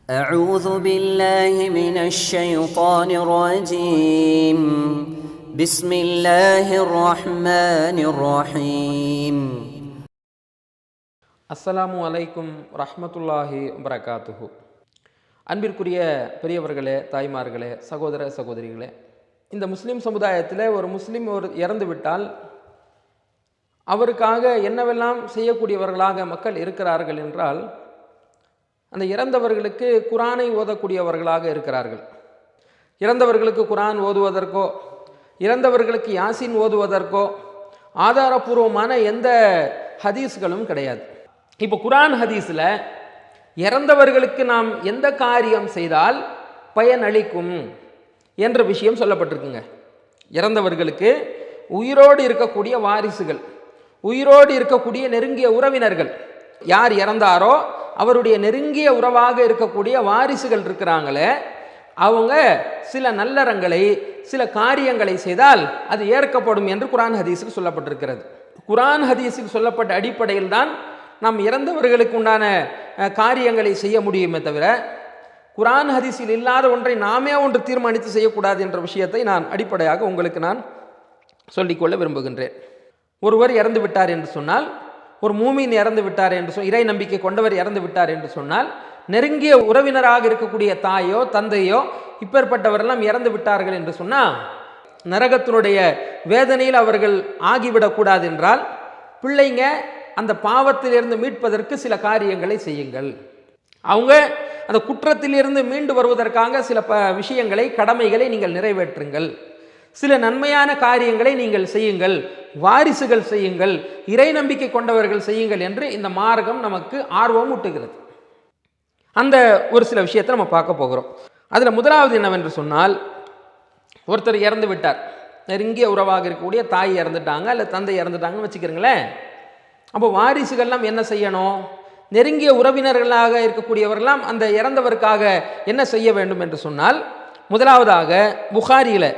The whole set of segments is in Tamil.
أعوذ بالله من الشيطان الرجيم بسم الله الرحمن الرحيم அஸ்ஸலாமு அலைக்கும் ரஹ்மத்துல்லாஹி வபரகாத்துஹு. அன்பிற்குரிய பெரியவர்களே, தாய்மார்களே, சகோதர சகோதரிகளே, இந்த முஸ்லீம் சமுதாயத்தில் ஒரு முஸ்லீம் இறந்து விட்டால் அவருக்காக என்னவெல்லாம் செய்யக்கூடியவர்களாக மக்கள் இருக்கிறார்கள் என்றால், அந்த இறந்தவர்களுக்கு குரானை ஓதக்கூடியவர்களாக இருக்கிறார்கள். இறந்தவர்களுக்கு குரான் ஓதுவதற்கோ இறந்தவர்களுக்கு யாசின் ஓதுவதற்கோ ஆதாரபூர்வமான எந்த ஹதீஸ்களும் கிடையாது. இப்போ குரான் ஹதீஸில் இறந்தவர்களுக்கு நாம் எந்த காரியம் செய்தால் பயனளிக்கும் என்ற விஷயம் சொல்லப்பட்டிருக்குங்க. இறந்தவர்களுக்கு உயிரோடு இருக்கக்கூடிய வாரிசுகள், உயிரோடு இருக்கக்கூடிய நெருங்கிய உறவினர்கள், யார் இறந்தாரோ அவருடைய நெருங்கிய உறவாக இருக்கக்கூடிய வாரிசுகள் இருக்கிறாங்களே, அவங்க சில நல்லறங்களை சில காரியங்களை செய்தால் அது ஏற்கப்படும் என்று குரான் ஹதீஸில் சொல்லப்பட்டிருக்கிறது. குரான் ஹதீஸில் சொல்லப்பட்ட அடிப்படையில் தான் நாம் இறந்தவர்களுக்கு உண்டான காரியங்களை செய்ய முடியுமே தவிர, குரான் ஹதீஸில் இல்லாத ஒன்றை நாமே ஒன்று தீர்மானித்து செய்யக்கூடாது என்ற விஷயத்தை நான் அடிப்படையாக உங்களுக்கு நான் சொல்லிக்கொள்ள விரும்புகின்றேன். ஒருவர் இறந்து விட்டார் என்று சொன்னால், ஒரு மூமின் இறந்து விட்டார் என்று இறை நம்பிக்கை கொண்டவர் இறந்து விட்டார் என்று சொன்னால், நெருங்கிய உறவினராக இருக்கக்கூடிய தாயோ தந்தையோ இப்பேற்பட்டவரெல்லாம் இறந்து விட்டார்கள் என்று சொன்னால், நரகத்தினுடைய வேதனையில் அவர்கள் ஆகிவிடக்கூடாது என்றால், பிள்ளைங்க அந்த பாவத்திலிருந்து மீட்பதற்கு சில காரியங்களை செய்யுங்கள். அவங்க அந்த குற்றத்திலிருந்து மீண்டு வருவதற்காக சில விஷயங்களை, கடமைகளை நீங்கள் நிறைவேற்றுங்கள். சில நன்மையான காரியங்களை நீங்கள் செய்யுங்கள், வாரிசுகள் செய்யுங்கள், இறை நம்பிக்கை கொண்டவர்கள் செய்யுங்கள் என்று இந்த மார்க்கம் நமக்கு ஆர்வம் ஊட்டுகிறது. அந்த ஒரு சில விஷயத்தை நம்ம பார்க்க போகிறோம். அதில் முதலாவது என்னவென்று சொன்னால், ஒருத்தர் இறந்து விட்டார், நெருங்கிய உறவாக இருக்கக்கூடிய தாய் இறந்துட்டாங்க அல்ல தந்தை இறந்துட்டாங்கன்னு வச்சுக்கிறீங்களேன். அப்போ வாரிசுகள்லாம் என்ன செய்யணும்? நெருங்கிய உறவினர்களாக இருக்கக்கூடியவர்கள்லாம் அந்த இறந்தவருக்காக என்ன செய்ய வேண்டும் என்று சொன்னால், முதலாவதாக புகாரியில்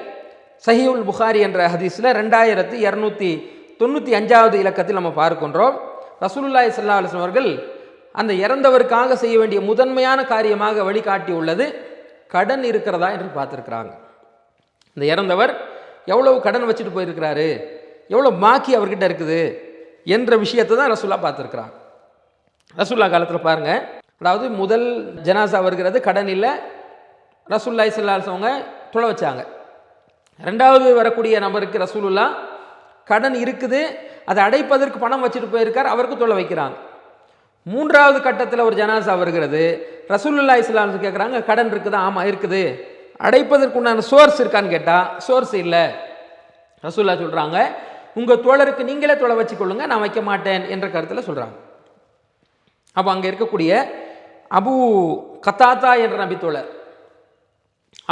சஹீஹுல் புகாரி என்ற ஹதீஸில் 2295 இலக்கத்தில் நம்ம பார்க்கின்றோம். ரசூலுல்லாஹி ஸல்லல்லாஹு அலைஹி வஸல்லம் அவர்கள் அந்த இறந்தவருக்காக செய்ய வேண்டிய முதன்மையான காரியமாக வழிகாட்டி உள்ளது கடன் இருக்கிறதா என்று பார்த்துருக்குறாங்க. இந்த இறந்தவர் எவ்வளவு கடன் வச்சுட்டு போயிருக்கிறாரு, எவ்வளோ பாக்கி அவர்கிட்ட இருக்குது என்ற விஷயத்தை தான் ரசூல்லா பார்த்துருக்குறாங்க. ரசூல்லா காலத்தில் பாருங்கள், அதாவது முதல் ஜனாசா வருகிறது, கடன் இல்லை, ரசூலுல்லாஹி ஸல்லல்லாஹு அலைஹி வஸல்லம் தொலை வச்சாங்க. ரெண்டாவது வரக்கூடிய நபருக்கு ரசூலுல்லா கடன் இருக்குது, அதை அடைப்பதற்கு பணம் வச்சுட்டு போயிருக்கார், அவருக்கு தொலை வைக்கிறாங்க. மூன்றாவது கட்டத்தில் ஒரு ஜனாசா வருகிறது, ரசூலுல்லாஹி ஸல்லல்லாஹு அலைஹி வஸல்லம் கேட்குறாங்க, கடன் இருக்குதா? ஆமாம் இருக்குது. அடைப்பதற்கு உண்டான சோர்ஸ் இருக்கான்னு கேட்டால் சோர்ஸ் இல்லை. ரசூலுல்லாஹ் சொல்கிறாங்க, உங்கள் தோழருக்கு நீங்களே தொலை வச்சுக்கொள்ளுங்க, நான் வைக்க மாட்டேன் என்ற கருத்தில் சொல்கிறாங்க. அப்போ அங்கே இருக்கக்கூடிய அபு கத்தாதா என்ற நபித்தோழர்,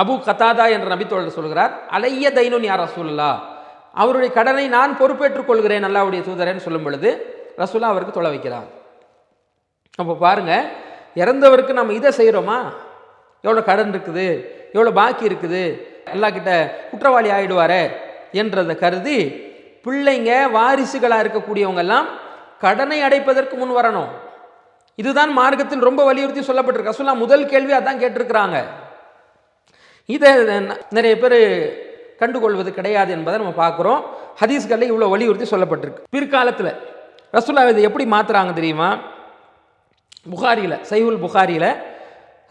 அபு கத்தாதா என்ற நபித்தோழர் சொல்கிறார், அலைய தைனுன் யா ரசூலுல்லாஹ், அவருடைய கடனை நான் பொறுப்பேற்றுக் கொள்கிறேன் அல்லாஹ்வுடைய தூதரேன்னு சொல்லும் பொழுது ரசூலுல்லாஹ் அவருக்கு தொலை வைக்கிறார். அப்போ பாருங்கள், இறந்தவருக்கு நம்ம இதை செய்கிறோமா? எவ்வளோ கடன் இருக்குது, எவ்வளோ பாக்கி இருக்குது, அல்லாஹ் கிட்ட குற்றவாளி ஆகிடுவாரே என்றதை கருதி பிள்ளைங்க வாரிசுகளாக இருக்கக்கூடியவங்கெல்லாம் கடனை அடைப்பதற்கு முன் வரணும். இதுதான் மார்க்கத்தில் ரொம்ப வலியுறுத்தி சொல்லப்பட்டிருக்கு. ரசூலுல்லாஹ் முதல் கேள்வி அதான் கேட்டிருக்கிறாங்க. இதை நிறைய பேர் கண்டுகொள்வது கிடையாது என்பதை நம்ம பார்க்குறோம். ஹதீஸ்களில் இவ்வளோ வலியுறுத்தி சொல்லப்பட்டிருக்கு. பிற்காலத்தில் ரசூலுல்லாஹ் இதை எப்படி மாற்றுறாங்க தெரியுமா? புகாரியில், சஹீஹுல் புகாரியில்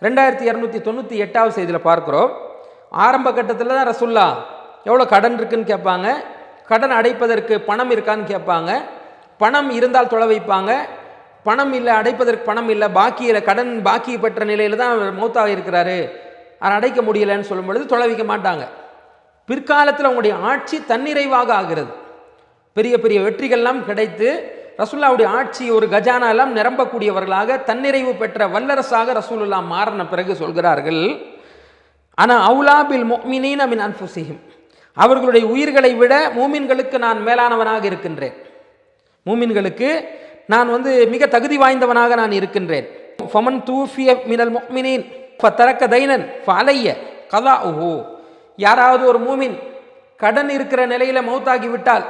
2298 செய்தியில் பார்க்குறோம். ஆரம்ப கட்டத்தில் தான் ரசூலுல்லாஹ் எவ்வளோ கடன் இருக்குன்னு கேட்பாங்க, கடன் அடைப்பதற்கு பணம் இருக்கான்னு கேட்பாங்க, பணம் இருந்தால் தொலை வைப்பாங்க, பணம் இல்லை, அடைப்பதற்கு பணம் இல்லை, பாக்கியில் கடன் பாக்கி பெற்ற நிலையில் தான் மௌத்தாக இருக்கிறாரு, அதை அடைக்க முடியலைன்னு சொல்லும் பொழுது தொலை வைக்க மாட்டாங்க. பிற்காலத்தில் அவங்களுடைய ஆட்சி தன்னிறைவாக ஆகிறது, பெரிய பெரிய வெற்றிகள்லாம் கிடைத்து ரசூலுல்லாஹ்வுடைய ஆட்சி ஒரு கஜானா எல்லாம் நிரம்பக்கூடியவர்களாக தன்னிறைவு பெற்ற வல்லரசாக ரசூலுல்லாஹ் மாறின பிறகு சொல்கிறார்கள், ஆனா அவுலா பில் முஃமினீன மின் அன்ஃபுஸிஹிம், அவர்களுடைய உயிர்களை விட மூமின்களுக்கு நான் மேலானவனாக இருக்கின்றேன், மூமின்களுக்கு நான் மிக தகுதி வாய்ந்தவனாக நான் இருக்கின்றேன். ஃபமன் தூஃபிய மினல் முஃமினீன் ஃபதரக்க தைனன் ஃபஅலைய கதாஉஹு, யாராவது ஒரு மூமின் கடன் இருக்கிற நிலையில் மௌத்தாகி விட்டால்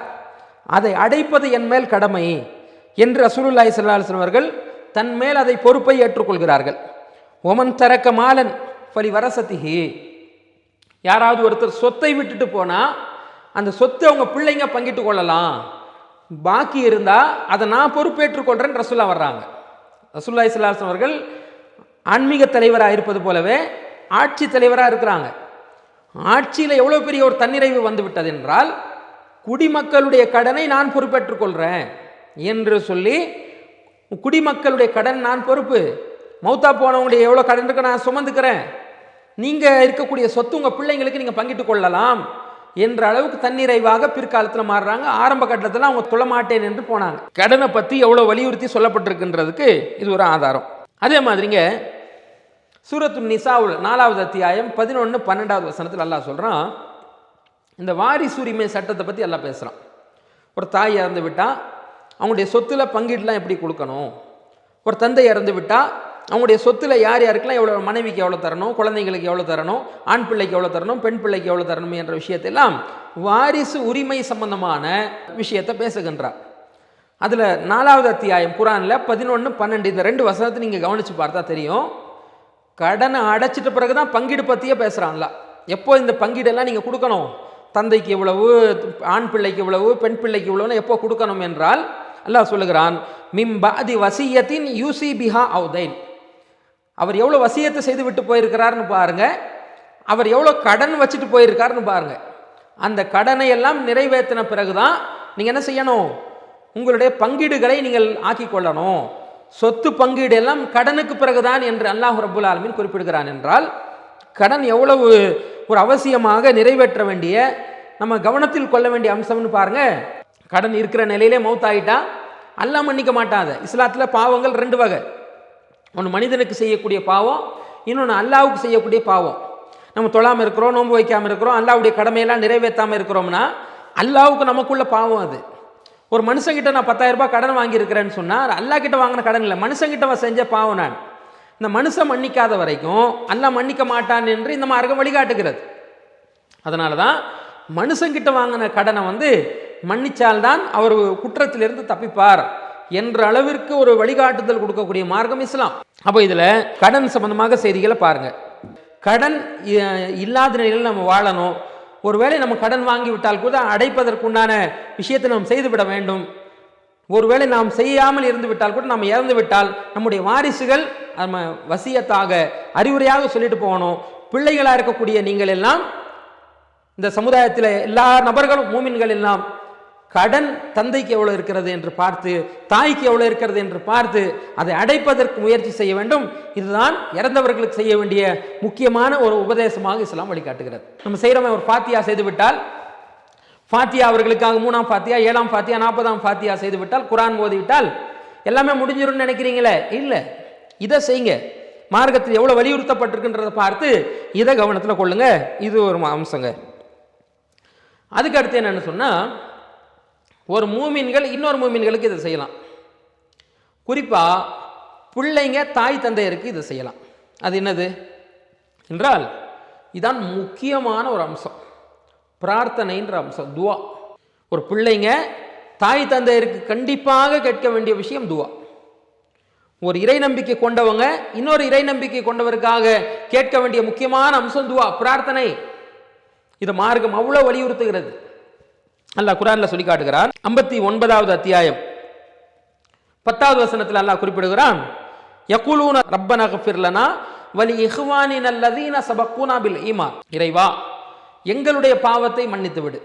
அதை அடைப்பது என் மேல் கடமை என்று ரசூலுல்லாஹி ஸல்லல்லாஹு அலைஹி வஸல்லம் அவர்கள் தன் மேல் அதை பொறுப்பை ஏற்றுக்கொள்கிறார்கள். ஒமன் தரக்க மாலன் பலி வரசத்திஹி, யாராவது ஒருத்தர் சொத்தை விட்டுட்டு போனால் அந்த சொத்தை அவங்க பிள்ளைங்க பங்கிட்டு கொள்ளலாம், பாக்கி இருந்தால் அதை நான் பொறுப்பேற்றுக்கொள்கிறேன்னு ரசூல்லா வர்றாங்க. ரசூலுல்லாஹி ஸல்லல்லாஹு அலைஹி வஸல்லம் அவர்கள் ஆன்மீக தலைவராக இருப்பது போலவே ஆட்சி தலைவராக இருக்கிறாங்க. ஆட்சியில் எவ்வளோ பெரிய ஒரு தன்னிறைவு வந்து விட்டது என்றால், குடிமக்களுடைய கடனை நான் பொறுப்பேற்றுக் கொள்கிறேன் என்று சொல்லி, குடிமக்களுடைய கடன் நான் பொறுப்பு, மௌத்தா போனவங்களுடைய எவ்வளோ கடன் இருக்க நான் சுமந்துக்கிறேன், நீங்கள் இருக்கக்கூடிய சொத்து உங்கள் பிள்ளைங்களுக்கு நீங்கள் பங்கிட்டு கொள்ளலாம் என்ற அளவுக்கு தன்னிறைவாக பிற்காலத்தில் மாறுறாங்க. ஆரம்ப கட்டத்தில் அவங்க தொழமாட்டேன் என்று போனாங்க. கடனை பற்றி எவ்வளோ வலியுறுத்தி சொல்லப்பட்டிருக்கின்றதுக்கு இது ஒரு ஆதாரம். அதே மாதிரிங்க சூரத்து நிசாவுல் 4வது அத்தியாயம் 11-12 வசனத்தில் அல்லாஹ் சொல்கிறான், இந்த வாரிசுரிமை சட்டத்தை பற்றி எல்லாம் பேசுகிறான். ஒரு தாய் இறந்து விட்டால் அவங்களுடைய சொத்தில் பங்கீடுலாம் எப்படி கொடுக்கணும், ஒரு தந்தை இறந்து விட்டால் அவங்களுடைய சொத்தில் யார் யாருக்கெல்லாம் எவ்வளோ, மனைவிக்கு எவ்வளோ தரணும், குழந்தைங்களுக்கு எவ்வளோ தரணும், ஆண் பிள்ளைக்கு எவ்வளோ தரணும், பெண் பிள்ளைக்கு எவ்வளோ தரணும் என்ற விஷயத்தெல்லாம் வாரிசு உரிமை சம்பந்தமான விஷயத்தை பேசுகின்றார். அதில் 4வது அத்தியாயம் குரானில் 11-12 இந்த 2 வசனத்தை நீங்கள் கவனித்து பார்த்தா தெரியும். கடனை அடைச்சிட்ட பிறகு தான் பங்கீடு பற்றியே பேசுகிறான்ல. எப்போ இந்த பங்கீடெல்லாம் நீங்கள் கொடுக்கணும், தந்தைக்கு இவ்வளவு, ஆண் பிள்ளைக்கு இவ்வளவு, பெண் பிள்ளைக்கு இவ்வளவுன்னு எப்போ கொடுக்கணும் என்றால் அல்லாஹ் சொல்லுகிறான், மிம்பாதி வசியத்தின் யூசி பிஹா அவுதைன். அவர் எவ்வளோ வசியத்தை செய்து விட்டு போயிருக்கிறாருன்னு பாருங்க, அவர் எவ்வளோ கடன் வச்சுட்டு போயிருக்காருன்னு பாருங்க. அந்த கடனை எல்லாம் நிறைவேற்றின பிறகுதான் நீங்கள் என்ன செய்யணும், உங்களுடைய பங்கீடுகளை நீங்கள் ஆக்கி கொள்ளணும். சொத்து பங்கீடு எல்லாம் கடனுக்கு பிறகுதான் என்று அல்லாஹ் ரப்புல் ஆலமீன் குறிப்பிடுகிறான் என்றால், கடன் எவ்வளவு ஒரு அவசியமாக நிறைவேற்ற வேண்டிய, நம்ம கவனத்தில் கொள்ள வேண்டிய அம்சம்னு பாருங்க. கடன் இருக்கிற நிலையிலே மௌத்தாயிட்டா அல்லாஹ் மன்னிக்க மாட்டாத. இஸ்லாத்தில் பாவங்கள் 2 வகை. ஒன்று மனிதனுக்கு செய்யக்கூடிய பாவம், இன்னொன்று அல்லாஹ்வுக்கு செய்யக்கூடிய பாவம். நம்ம தொழாமல் இருக்கிறோம், நோன்பு வைக்காமல் இருக்கிறோம், அல்லாஹ்வுடைய கடமையெல்லாம் நிறைவேற்றாமல் இருக்கிறோம்னா அல்லாஹ்வுக்கு நமக்குள்ள பாவம் அது. ஒரு மனுஷங்கிட்ட நான் 10,000 ரூபாய் கடன் வாங்கியிருக்கிறேன்னு சொன்னால் அல்லாஹ் கிட்ட வாங்கின கடன் இல்லை, மனுஷங்கிட்ட செஞ்ச பாவம் நான். இந்த மனுஷன் மன்னிக்காத வரைக்கும் அல்லாஹ் மன்னிக்க மாட்டான் என்று இந்த மார்க்கம் வழிகாட்டுகிறது. அதனால தான் மனுஷங்கிட்ட வாங்கின கடனை மன்னிச்சால்தான் அவர் குற்றத்திலிருந்து தப்பிப்பார் என்ற அளவிற்கு ஒரு வழிகாட்டுதல் கொடுக்கக்கூடிய மார்க்கம் இஸ்லாம். அப்போ இதில் கடன் சம்பந்தமாக செய்திகளை பாருங்க. கடன் இல்லாத நிலையில் நம்ம வாழணும். ஒருவேளை நம்ம கடன் வாங்கி விட்டால் கூட அடைப்பதற்குண்டான விஷயத்தை நாம் செய்துவிட வேண்டும். ஒருவேளை நாம் செய்யாமல் இருந்து விட்டால் கூட, நம்ம இறந்து விட்டால் நம்முடைய வாரிசுகள் நம்ம வசியத்தாக அறிவுரையாக சொல்லிட்டு போகணும். பிள்ளைகளாக இருக்கக்கூடிய நீங்கள் எல்லாம், இந்த சமுதாயத்தில் எல்லா நபர்களும், மூமின்கள் எல்லாம் கடன் தந்தைக்கு எவ்வளோ இருக்கிறது என்று பார்த்து, தாய்க்கு எவ்வளோ இருக்கிறது என்று பார்த்து அதை அடைப்பதற்கு முயற்சி செய்ய வேண்டும். இதுதான் இறந்தவர்களுக்கு செய்ய வேண்டிய முக்கியமான ஒரு உபதேசமாக இஸ்லாம் வழிகாட்டுகிறது. நம்ம செய்கிறோம், ஒரு ஃபாத்தியா செய்துவிட்டால், ஃபாத்தியா அவர்களுக்காக 3ஆம் ஃபாத்தியா, 7ஆம் ஃபாத்தியா, 40ஆம் ஃபாத்தியா செய்துவிட்டால், குரான் ஓதிவிட்டால் எல்லாமே முடிஞ்சிரும்னு நினைக்கிறீங்களே, இல்லை. இதை செய்யுங்க. மார்க்கத்தில் எவ்வளோ வலியுறுத்தப்பட்டிருக்குன்றதை பார்த்து இதை கவனத்தில் கொள்ளுங்க. இது ஒரு அம்சங்க. அதுக்கு அடுத்து என்னன்னு சொன்னால், ஒரு மூமின்கள் இன்னொரு மூமின்களுக்கு இதை செய்யலாம். குறிப்பாக பிள்ளைங்க தாய் தந்தையருக்கு இதை செய்யலாம். அது என்னது என்றால், இதான் முக்கியமான ஒரு அம்சம், பிரார்த்தனைன்ற அம்சம், துவா. ஒரு பிள்ளைங்க தாய் தந்தையருக்கு கண்டிப்பாக கேட்க வேண்டிய விஷயம் துவா. ஒரு இறை நம்பிக்கை கொண்டவங்க இன்னொரு இறை நம்பிக்கை கொண்டவருக்காக கேட்க வேண்டிய முக்கியமான அம்சம் துவா, பிரார்த்தனை. இதை மார்க்கம் அவ்வளோ வலியுறுத்துகிறது. அல்லாஹ் குர்ஆன்ல சொல்லி காட்டுகிறான். 59வது அத்தியாயம் 10வது வசனத்தில் அல்லாஹ் குறிப்பிடுகிறான், யகுலூன ரப்பனா கஃபிர் லனா வலி இஹ்வானினா அல்லதீன சபக்கூனா பில் ஈமான். இறைவா, எங்களுடைய பாவத்தை மன்னித்து விடு,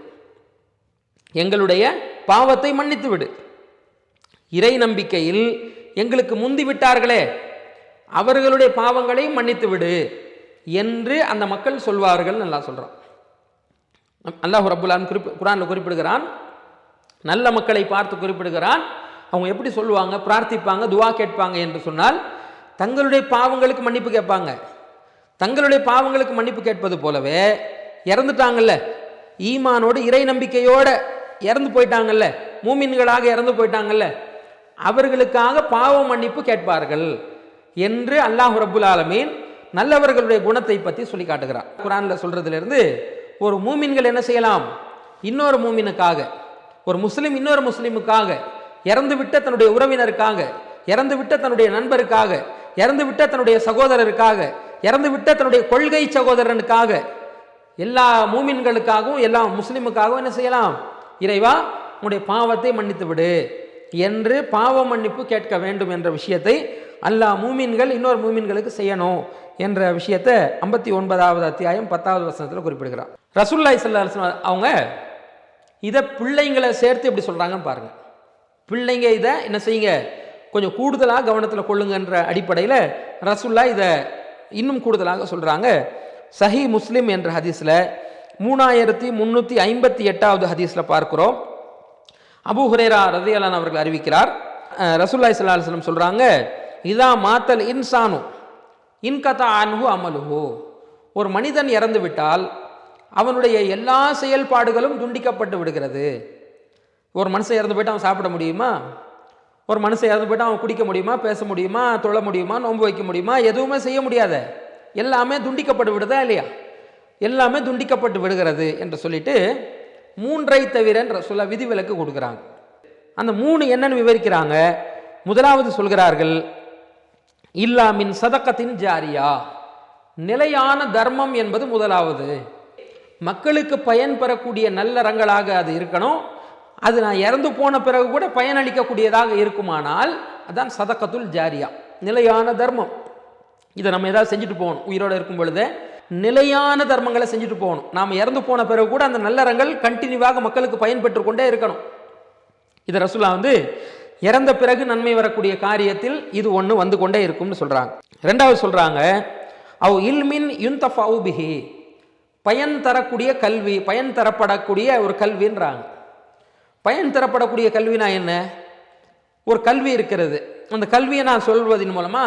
எங்களுடைய பாவத்தை மன்னித்து விடு. இறை நம்பிக்கையில் எங்களுக்கு முந்தி விட்டார்களே அவர்களுடைய பாவங்களை மன்னித்து விடு என்று அந்த மக்கள் சொல்வார்கள். நல்லா சொல்றான் அல்லாஹ் ரப்புல் ஆலமீன் குர்ஆன்ல குறிப்பிடுகிறான். நல்ல மக்களை பார்த்து குறிப்பிடுகிறான். அவங்க எப்படி சொல்லுவாங்க, பிரார்த்திப்பாங்க, துவா கேட்பாங்க என்று சொன்னால், தங்களுடைய பாவங்களுக்கு மன்னிப்பு கேட்பாங்க. தங்களுடைய பாவங்களுக்கு மன்னிப்பு கேட்பது போலவே இறந்துட்டாங்கல்ல, ஈமானோடு இறை நம்பிக்கையோட இறந்து போயிட்டாங்கல்ல, மூமின்களாக இறந்து போயிட்டாங்கல்ல, அவர்களுக்காக பாவ மன்னிப்பு கேட்பார்கள் என்று அல்லாஹ் ரப்புல் ஆலமீன் நல்லவர்களுடைய குணத்தை பற்றி சொல்லி காட்டுகிறார். குர்ஆன்ல சொல்றதிலிருந்து, ஒரு மூமின்கள் என்ன செய்யலாம், இன்னொரு மூமினுக்காக, ஒரு முஸ்லிம் இன்னொரு முஸ்லிமுக்காக, இறந்துவிட்ட தன்னுடைய உறவினருக்காக, இறந்துவிட்ட தன்னுடைய நண்பருக்காக, இறந்து விட்ட தன்னுடைய சகோதரருக்காக, இறந்து விட்ட தன்னுடைய கொள்கை சகோதரனுக்காக, எல்லா மூமின்களுக்காகவும் எல்லா முஸ்லிமுக்காகவும் என்ன செய்யலாம்? இறைவா உன்னுடைய பாவத்தை மன்னித்து விடு என்று பாவ மன்னிப்பு கேட்க வேண்டும் என்ற விஷயத்தை அல்லாஹ் மூமின்கள் இன்னொரு மூமின்களுக்கு செய்யணும் என்ற விஷயத்தை 59வது அத்தியாயம் 10வது வசனத்தில் குறிப்பிடுகிறார். ரசூலுல்லாஹி ஸல்லல்லாஹு அலைஹி வஸல்லம் அவங்க இதை பிள்ளைங்களை சேர்த்து எப்படி சொல்றாங்கன்னு பாருங்க. பிள்ளைங்க இதை என்ன செய்யுங்க, கொஞ்சம் கூடுதலாக கவனத்தில் கொள்ளுங்கன்ற அடிப்படையில் ரசூலுல்லாஹ் இதை இன்னும் கூடுதலாக சொல்றாங்க. சஹீஹ் முஸ்லிம் என்ற ஹதீஸ்ல 3358வது ஹதீஸ்ல பார்க்கிறோம். அபூ ஹுரைரா ரலியல்லாஹு அன்ஹு அவர்கள் அறிவிக்கிறார், ரசூலுல்லாஹி ஸல்லல்லாஹு அலைஹி வஸல்லம் சொல்றாங்க, இதா மாத்தல் இன்சானு இன்கதா அன்ஹு அமலுஹு, ஒரு மனிதன் இறந்து விட்டால் அவனுடைய எல்லா செயல்பாடுகளும் துண்டிக்கப்பட்டு விடுகிறது. ஒரு மனுஷன் இறந்து போயிட்டு அவன் சாப்பிட முடியுமா? ஒரு மனுஷன் இறந்து போயிட்டு அவன் குடிக்க முடியுமா? பேச முடியுமா? தொழ முடியுமா? நோன்பு வைக்க முடியுமா? எதுவுமே செய்ய முடியாத, எல்லாமே துண்டிக்கப்பட்டு விடுதா இல்லையா? எல்லாமே துண்டிக்கப்பட்டு விடுகிறது என்று சொல்லிட்டு 3ஐ தவிர சொல்ல விதிவிலக்கு கொடுக்குறாங்க. அந்த 3 என்னன்னு விவரிக்கிறாங்க. முதலாவது சொல்கிறார்கள், இல்லா மின் சதக்கத்தின் ஜாரியா, நிலையான தர்மம் என்பது முதலாவது. மக்களுக்கு பயன் பெறக்கூடிய நல்லறங்களாக அது இருக்கணும். அது நான் இறந்து போன பிறகு கூட பயனளிக்கக்கூடியதாக இருக்குமானால் அதான் சதக்கத்துல் ஜாரியா, நிலையான தர்மம். இதை நம்ம ஏதாவது செஞ்சுட்டு போகணும். உயிரோடு இருக்கும் பொழுது நிலையான தர்மங்களை செஞ்சுட்டு போகணும். நாம் இறந்து போன பிறகு கூட அந்த நல்லறங்கள் கண்டினியூவாக மக்களுக்கு பயன்பெற்று கொண்டே இருக்கணும். இதை ரசூலுல்லாஹ் இறந்த பிறகு நன்மை வரக்கூடிய காரியத்தில் இது ஒன்று வந்து கொண்டே இருக்கும்னு சொல்றாங்க. ரெண்டாவது சொல்றாங்க, அவ் இல்மின் யுன்தஃபஉ பிஹி, பயன் தரக்கூடிய கல்வி, பயன் தரப்படக்கூடிய ஒரு கல்வின்றாங்க. பயன் தரப்படக்கூடிய கல்வினா என்ன? ஒரு கல்வி இருக்கிறது, அந்த கல்வியை நான் சொல்வதன் மூலமா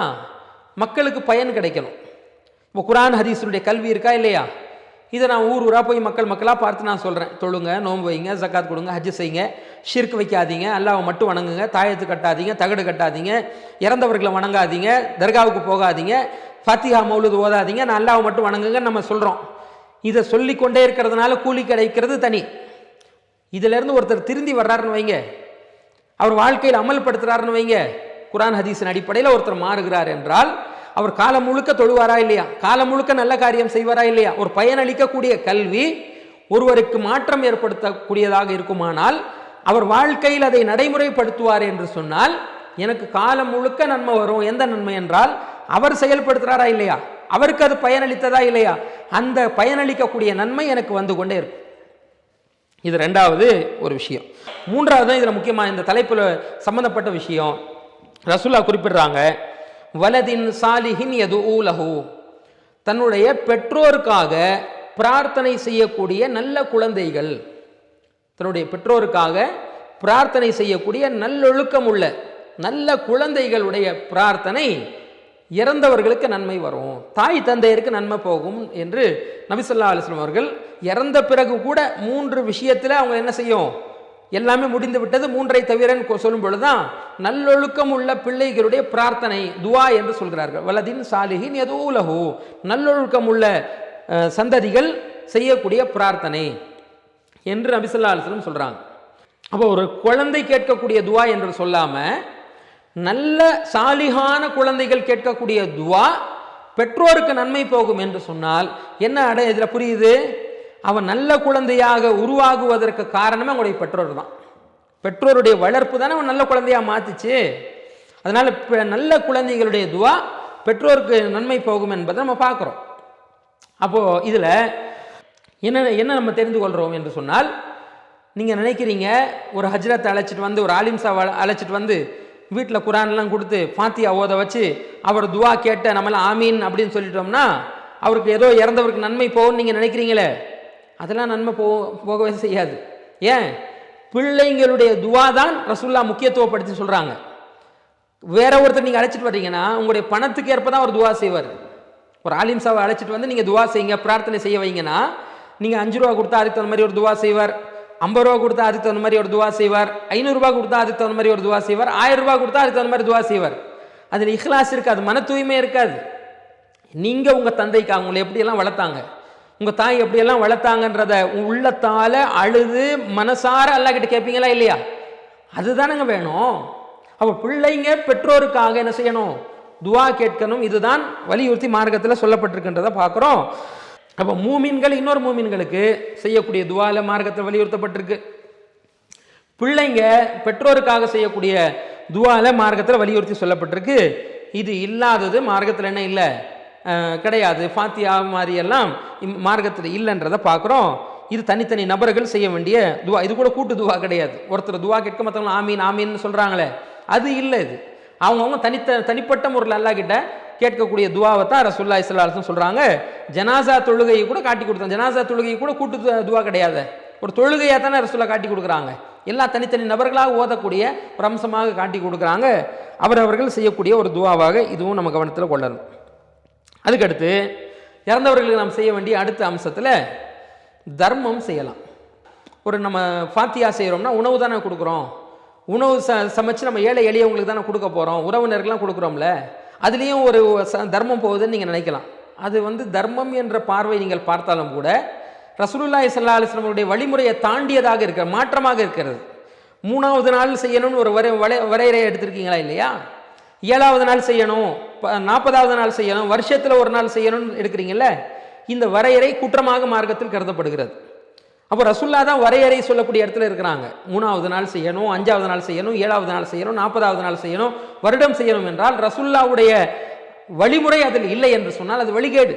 மக்களுக்கு பயன் கிடைக்கணும். இப்போ குர்ஆன் ஹதீஸுடைய கல்வி இருக்கா இல்லையா? இதை நான் ஊர் ஊராக போய் மக்களாக பார்த்து நான் சொல்கிறேன், தொழுங்க, நோன்பு வைங்க, ஜக்காத் கொடுங்க, ஹஜ் செய்யுங்க, ஷிர்க் வைக்காதீங்க, அல்லாஹ்வை மட்டும் வணங்குங்க, தாயத்து கட்டாதீங்க, தகடு கட்டாதீங்க, இறந்தவர்களை வணங்காதீங்க, தர்காவுக்கு போகாதீங்க, ஃபாத்திஹா மௌலூத் ஓதாதீங்க, நான் அல்லாஹ்வை மட்டும் வணங்குங்க நம்ம சொல்கிறோம். இதை சொல்லிக்கொண்டே இருக்கிறதுனால கூலி கிடைக்கிறது தனி. இதிலிருந்து ஒருத்தர் திருந்தி வர்றாருன்னு வைங்க, அவர் வாழ்க்கையில் அமல்படுத்துறாருன்னு வைங்க, குர்ஆன் ஹதீஸின் அடிப்படையில் ஒருத்தர் மாறுகிறார் என்றால் அவர் காலம் முழுக்க தொழுவாரா இல்லையா? காலம் முழுக்க நல்ல காரியம் செய்வாரா இல்லையா? ஒரு பயனளிக்கக்கூடிய கல்வி ஒருவருக்கு மாற்றம் ஏற்படுத்தக்கூடியதாக இருக்குமானால் அவர் வாழ்க்கையில் அதை நடைமுறைப்படுத்துவார் என்று சொன்னால் எனக்கு காலம் முழுக்க நன்மை வரும். எந்த நன்மை என்றால் அவர் செயல்படுத்துறாரா இல்லையா, அவருக்கு அது பயனளித்ததா இல்லையா, அந்த பயனளிக்கக்கூடிய நன்மை எனக்கு வந்து கொண்டே இருக்கும். இது ரெண்டாவது ஒரு விஷயம். மூன்றாவது தான் இதில் முக்கியமாக இந்த தலைப்பில் சம்பந்தப்பட்ட விஷயம். ரசூலுல்லாஹ் குறிப்பிடுறாங்க, வலதின் சாலிஹின் யதுஊ லஹு, தன்னுடைய பெற்றோருக்காக பிரார்த்தனை செய்யக்கூடிய நல்ல குழந்தைகள், தன்னுடைய பெற்றோருக்காக பிரார்த்தனை செய்யக்கூடிய நல்லொழுக்கம் உள்ள நல்ல குழந்தைகளுடைய பிரார்த்தனை இறந்தவர்களுக்கு நன்மை வரும், தாய் தந்தையருக்கு நன்மை போகும் என்று நபி ஸல்லல்லாஹு அலைஹி வஸல்லம் அவர்கள் இறந்த பிறகு கூட 3 விஷயத்தில் அவங்க என்ன செய்யும், எல்லாமே முடிந்து விட்டது, 3ஐ தவிர சொல்லும் பொழுதுதான் நல்லொழுக்கம் உள்ள பிள்ளைகளுடைய பிரார்த்தனை துவா என்று சொல்கிறார்கள். வலதின் சாலிஹின் யதுஊ லஹு, நல்லொழுக்கம் உள்ள சந்ததிகள் செய்யக்கூடிய பிரார்த்தனை என்று நபி ஸல்லல்லாஹு அலைஹி வஸல்லம் சொல்றாங்க. அப்போ ஒரு குழந்தை கேட்கக்கூடிய துவா என்று சொல்லாம நல்ல சாலிஹான குழந்தைகள் கேட்கக்கூடிய துவா பெற்றோருக்கு நன்மை போகும் என்று சொன்னால் என்ன இதில் புரியுது? அவன் நல்ல குழந்தையாக உருவாகுவதற்கு காரணமே அவங்களுடைய பெற்றோர் தான். பெற்றோருடைய வளர்ப்பு தானே அவன் நல்ல குழந்தையாக மாத்துச்சு. அதனால நல்ல குழந்தைகளுடைய துவா பெற்றோருக்கு நன்மை போகும் என்பதை நம்ம பார்க்குறோம். அப்போ இதில் என்ன நம்ம தெரிந்து கொள்கிறோம் என்று சொன்னால், நீங்கள் நினைக்கிறீங்க ஒரு ஹஜ்ரத்தை அழைச்சிட்டு வந்து, ஒரு ஆலிம் சாவை அழைச்சிட்டு வந்து வீட்டில் குர்ஆன்லாம் கொடுத்து ஃபாத்தியா ஓத வச்சு அவர் துவா கேட்ட நம்மளாம் ஆமீன் அப்படின்னு சொல்லிட்டோம்னா அவருக்கு ஏதோ இறந்தவருக்கு நன்மை போகும்னு நீங்கள் நினைக்கிறீங்களே, அதெல்லாம் நன்மை போகவே செய்யாது. ஏன்? பிள்ளைங்களுடைய துவா தான் ரசூலுல்லாஹ் முக்கியத்துவப்படுத்தி சொல்கிறாங்க. வேற ஒருத்தர் நீங்கள் அழைச்சிட்டு வர்றீங்கன்னா உங்களுடைய பணத்துக்கு ஏற்ப தான் ஒரு துவா செய்வார். ஒரு ஆலிம் சாவை அழைச்சிட்டு வந்து நீங்கள் துவா செய்யுங்க, பிரார்த்தனை செய்ய வைங்கன்னா நீங்கள் 5 ரூபா கொடுத்தா அதுக்கு தகுந்த மாதிரி ஒரு துவா செய்வார், 50 ரூபா கொடுத்தா அதுக்கு தகுந்த மாதிரி ஒரு துவா செய்வார், 500 ரூபா கொடுத்தா அதுக்கு தகுந்த மாதிரி ஒரு துவா செய்வார், 1000 ரூபா கொடுத்தா அதுக்கு தகுந்த மாதிரி துவா செய்வார். அதில் இஹ்லாஸ் இருக்காது, மன தூய்மை இருக்காது. நீங்கள் உங்கள் தந்தைக்கு அவங்களை எப்படியெல்லாம் வளர்த்தாங்க, உங்கள் தாய் எப்படியெல்லாம் வளர்த்தாங்கன்றத உள்ளத்தால் அழுது மனசார அல்லாஹ் கிட்ட கேட்பீங்களா இல்லையா? அதுதானங்க வேணும். அப்போ பிள்ளைங்க பெற்றோருக்காக என்ன செய்யணும், துவா கேட்கணும். இதுதான் வலியுறுத்தி மார்க்கத்தில் சொல்லப்பட்டிருக்கின்றதை பார்க்குறோம். அப்போ மூமின்கள் இன்னொரு மூமின்களுக்கு செய்யக்கூடிய துவால மார்க்கத்தில் வலியுறுத்தப்பட்டிருக்கு. பிள்ளைங்க பெற்றோருக்காக செய்யக்கூடிய துவால மார்க்கத்தில் வலியுறுத்தி சொல்லப்பட்டிருக்கு. இது இல்லாதது மார்க்கத்தில் என்ன இல்லை, கிடையாது. ஃபாத்தியா மாதிரி எல்லாம் மார்க்கத்தில் இல்லைன்றதை பார்க்குறோம். இது தனித்தனி நபர்கள் செய்ய வேண்டிய துவா. இது கூட கூட்டு துவா கிடையாது. ஒருத்தர் துவா கேட்க மற்றவங்க ஆமீன் ஆமீன்னு சொல்கிறாங்களே, அது இல்லை. இது அவங்கவுங்க தனிப்பட்ட முறையில் அல்லாஹ் கிட்ட கேட்கக்கூடிய துவாவை தான் ரசூலுல்லாஹி ஸல்லல்லாஹு அலைஹி வஸல்லம் சொல்கிறாங்க. ஜனாசா தொழுகையை கூட காட்டி கொடுத்தாங்க. ஜனாசா தொழுகை கூட கூட்டு துவா கிடையாது, ஒரு தொழுகையாக தானே ரசூலுல்லாஹ் காட்டி கொடுக்குறாங்க. எல்லா தனித்தனி நபர்களாக ஓதக்கூடிய ஒரு அம்சமாக காட்டி கொடுக்குறாங்க. அவரவர்கள் செய்யக்கூடிய ஒரு துவாவாக இதுவும் நம்ம கவனத்தில் கொள்ளணும். அதுக்கடுத்து இறந்தவர்களுக்கு நாம் செய்ய வேண்டிய அடுத்த அம்சத்தில் தர்மம் செய்யலாம். ஒரு நம்ம ஃபாத்தியா செய்கிறோம்னா உணவு தானே கொடுக்குறோம். உணவு சமைச்சு நம்ம ஏழை எளியவங்களுக்கு தானே கொடுக்க போகிறோம், உறவினர்கள்லாம் கொடுக்குறோம்ல. அதுலேயும் ஒரு தர்மம் போகுதுன்னு நீங்கள் நினைக்கலாம். அது தர்மம் என்ற பார்வை நீங்கள் பார்த்தாலும் கூட ரசூலுல்லாஹி ஸல்லல்லாஹு அலைஹி வஸல்லம் வழிமுறையை தாண்டியதாக இருக்கிற மாற்றமாக இருக்கிறது. 3வது நாள் செய்யணும்னு ஒரு வரையறை எடுத்திருக்கீங்களா இல்லையா? 7வது நாள் செய்யணும், 40வது நாள் செய்யணும், வருஷத்தில் ஒரு நாள் செய்யணும்னு எடுக்கிறீங்கல்ல. இந்த வரையறை குற்றமாக மார்க்கத்தில் கருதப்படுகிறது. அப்போ ரசூல்லா தான் வரையறை சொல்லக்கூடிய இடத்துல இருக்கிறாங்க. 3வது நாள் செய்யணும், 5வது நாள் செய்யணும், 7வது நாள் செய்யணும், 40வது நாள் செய்யணும், வருடம் செய்யணும் என்றால் ரசூல்லாவுடைய வழிமுறை அதில் இல்லை என்று சொன்னால் அது வழிகேடு.